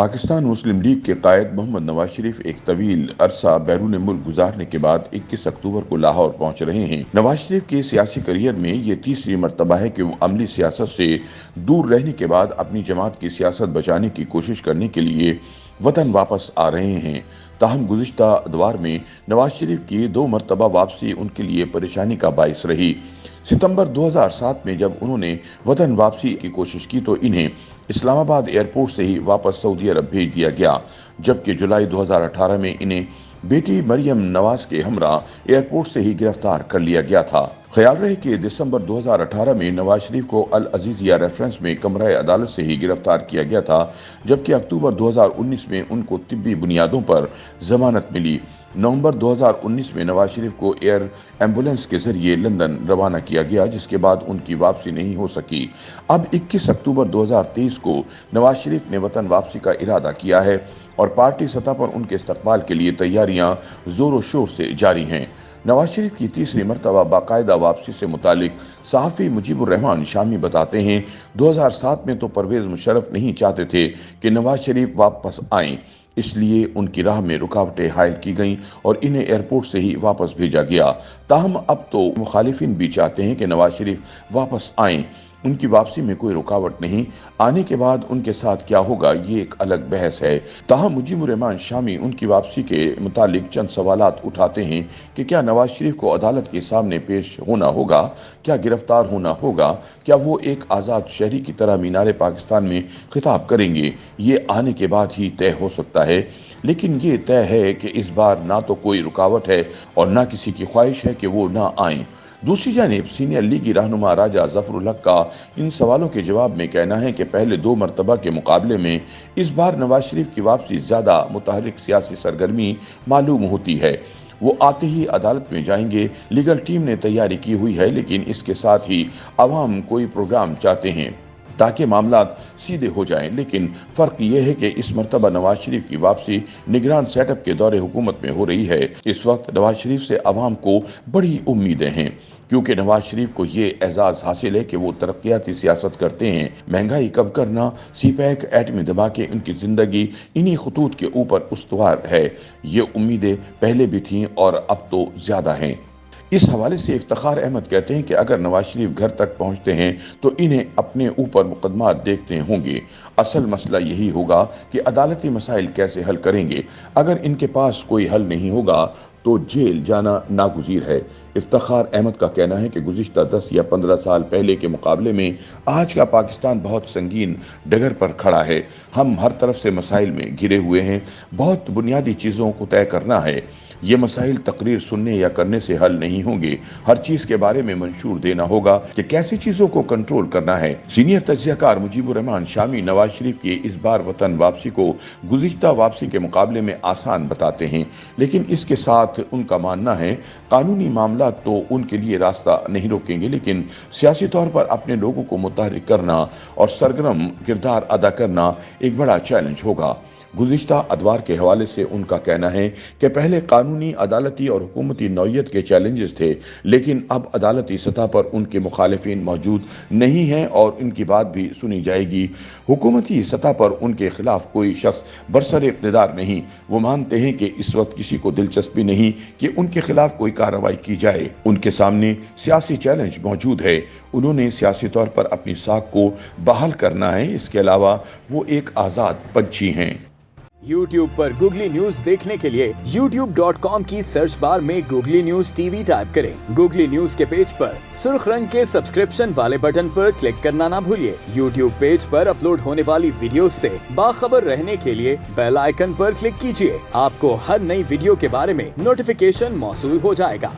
पाकिस्तान मुस्लिम league के कायद मोहम्मद नवाज शरीफ एक तवील अरसा बैरून मुल्क गुजारने के बाद 21 अक्टूबर को लाहौर पहुंच रहे हैं। नवाज शरीफ के सियासी करियर में ये तीसरी मर्तबा है कि वो अमली सियासत से दूर रहने के बाद अपनी जमात की सियासत बचाने की कोशिश करने के लिए वतन वापस आ रहे हैं। ताहम गुज़िश्ता अदवार में नवाज शरीफ की 2 मरतबा वापसी उनके लिए परेशानी का बाइस रही। सितंबर 2007 में जब उन्होंने वतन वापसी की कोशिश की तो इन्हें इस्लामाबाद एयरपोर्ट से ही वापस सऊदी अरब भेज दिया गया, जबकि जुलाई 2018 में इन्हें बेटी मरियम नवाज के हमरा एयरपोर्ट से ही गिरफ्तार कर लिया गया था। ख्याल रहे कि दिसंबर 2018 में नवाज शरीफ को अल अजीजिया रेफरेंस में कमरा अदालत से ही गिरफ्तार किया गया था, जबकि अक्टूबर 2019 में उनको तिब्बी बुनियादों पर जमानत मिली। नवंबर 2019 में नवाज शरीफ को एयर एम्बुलेंस के जरिए लंदन रवाना किया गया, जिसके बाद उनकी वापसी नहीं हो सकी। अब 21 अक्टूबर 2023 को नवाज शरीफ ने वतन वापसी का इरादा किया है और पार्टी सतह पर उनके इस्तकबाल के लिए तैयारियां जोरों शोर से जारी हैं। नवाज शरीफ की तीसरी मरतबा बाकायदा वापसी से मुतालिक सहाफ़ी मुजीबुर रहमान शामी बताते हैं, 2007 में तो परवेज़ मुशर्रफ नहीं चाहते थे कि नवाज शरीफ वापस आएं, इसलिए उनकी राह में रुकावटें हायल की गईं और इन्हें एयरपोर्ट से ही वापस भेजा गया। ताहम अब तो मुखालिफिन भी चाहते हैं कि नवाज शरीफ वापस आएं। उनकी वापसी में कोई रुकावट नहीं, आने के बाद उनके साथ क्या होगा ये एक अलग बहस है। ताहम मुजीबुर रहमान शामी उनकी वापसी के मुतालिक चंद सवालात उठाते हैं कि क्या नवाज शरीफ को अदालत के सामने पेश होना होगा, क्या गिरफ्तार होना होगा, क्या वो एक आज़ाद शहरी की तरह मीनारे पाकिस्तान में खिताब करेंगे। ये आने के बाद ही तय हो सकता है, लेकिन ये तय है कि इस बार ना तो कोई रुकावट है और ना किसी की ख्वाहिश है कि वो ना आएं। दूसरी जानिब सीनियर लीगी रहनुमा राजा जफरुल हक का इन सवालों के जवाब में कहना है कि पहले 2 मरतबा के मुकाबले में इस बार नवाज शरीफ की वापसी ज़्यादा मुतहर्रिक सियासी सरगर्मी मालूम होती है। वो आते ही अदालत में जाएंगे, लीगल टीम ने तैयारी की हुई है, लेकिन इसके साथ ही अवाम कोई प्रोग्राम चाहते हैं ताकि मामलात सीधे हो जाएं। लेकिन फ़र्क यह है कि इस मरतबा नवाज शरीफ की वापसी निगरान सेटअप के दौरे हुकूमत में हो रही है। इस वक्त नवाज शरीफ से अवाम को बड़ी उम्मीदें हैं, क्योंकि नवाज शरीफ को ये एजाज़ हासिल है कि वो तरक्याती सियासत करते हैं। महंगाई कम करना, सीपैक, एटमी धमाके, उनकी ज़िंदगी इन्हीं खतूत के ऊपर उस्तवार है। ये उम्मीदें पहले भी थीं और अब तो ज़्यादा हैं। इस हवाले से इफ्तिखार अहमद कहते हैं कि अगर नवाज शरीफ घर तक पहुंचते हैं तो इन्हें अपने ऊपर मुकदमा देखने होंगे। असल मसला यही होगा कि अदालती मसाइल कैसे हल करेंगे। अगर इनके पास कोई हल नहीं होगा तो जेल जाना नागुज़ीर है। इफ्तिखार अहमद का कहना है कि गुज़िश्ता 10 या 15 साल पहले के मुकाबले में आज का पाकिस्तान बहुत संगीन डगर पर खड़ा है। हम हर तरफ से मसाइल में घिरे हुए हैं। बहुत बुनियादी चीज़ों को तय करना है। ये मसाइल तकरीर सुनने या करने से हल नहीं होंगे। हर चीज़ के बारे में मंशूर देना होगा कि कैसे चीज़ों को कंट्रोल करना है। सीनियर तज्ज़ियाकार मुजीबुर रहमान शामी नवाज शरीफ की इस बार वतन वापसी को गुज़िश्ता वापसी के मुकाबले में आसान बताते हैं, लेकिन इसके साथ उनका मानना है कानूनी मामला तो उनके लिए रास्ता नहीं रोकेंगे, लेकिन सियासी तौर पर अपने लोगों को मुतहर्रिक करना और सरगर्म किरदार अदा करना एक बड़ा चैलेंज होगा। गुज़िश्ता अदवार के हवाले से उनका कहना है कि पहले कानूनी, अदालती और हुकूमती नौइयत के चैलेंजेस थे, लेकिन अब अदालती सतह पर उनके मुखालिफिन मौजूद नहीं हैं और इनकी बात भी सुनी जाएगी। हुकूमती सतह पर उनके खिलाफ कोई शख्स बरसर इक़्तिदार नहीं। वो मानते हैं कि इस वक्त किसी को दिलचस्पी नहीं कि उनके खिलाफ कोई कार्रवाई की जाए। उनके सामने सियासी चैलेंज मौजूद है। उन्होंने सियासी तौर पर अपनी साख को बहाल करना है। इसके अलावा वो एक आज़ाद पंछी हैं। YouTube पर गूगली न्यूज देखने के लिए youtube.com की सर्च बार में गूगली न्यूज टीवी टाइप करें। गूगली न्यूज के पेज पर सुर्ख रंग के सब्सक्रिप्शन वाले बटन पर क्लिक करना ना भूलिए। YouTube पेज पर अपलोड होने वाली वीडियोस से बाखबर रहने के लिए बेल आइकन पर क्लिक कीजिए। आपको हर नई वीडियो के बारे में नोटिफिकेशन मौसूल हो जाएगा।